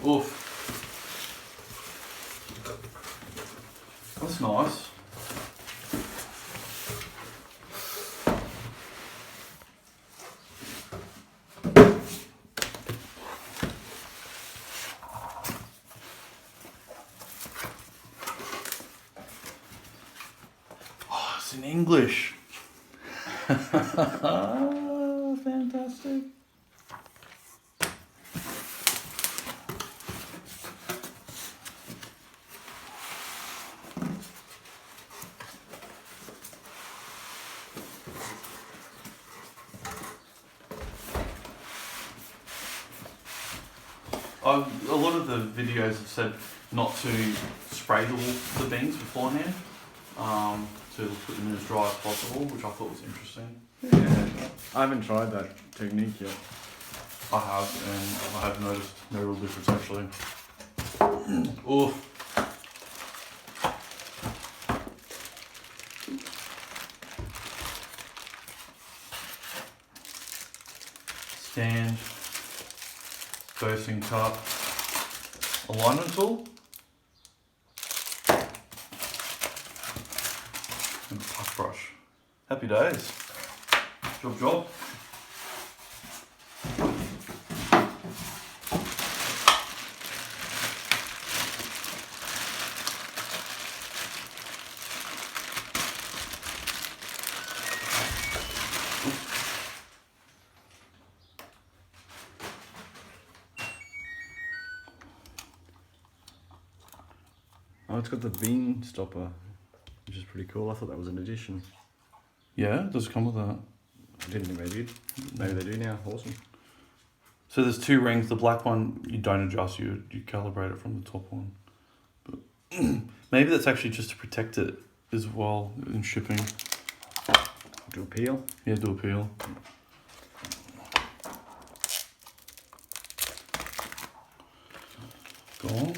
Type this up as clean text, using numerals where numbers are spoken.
Oof. That's nice. Oh, it's in English. Fantastic. A lot of the videos have said not to spray the beans beforehand, to put them in as dry as possible, which I thought was interesting. Yeah, I haven't tried that technique yet. I have, and I have noticed no real difference actually. Oh. Stand, dosing cup, alignment tool, and a puff brush. Happy days. Job. Oh, it's got the bean stopper, which is pretty cool. I thought that was an addition. Yeah, it does come with that. I didn't think they did. Maybe they do now. Awesome. So there's two rings. The black one you don't adjust. You calibrate it from the top one. But maybe that's actually just to protect it as well in shipping. Do a peel. Yeah, do a peel. Go on.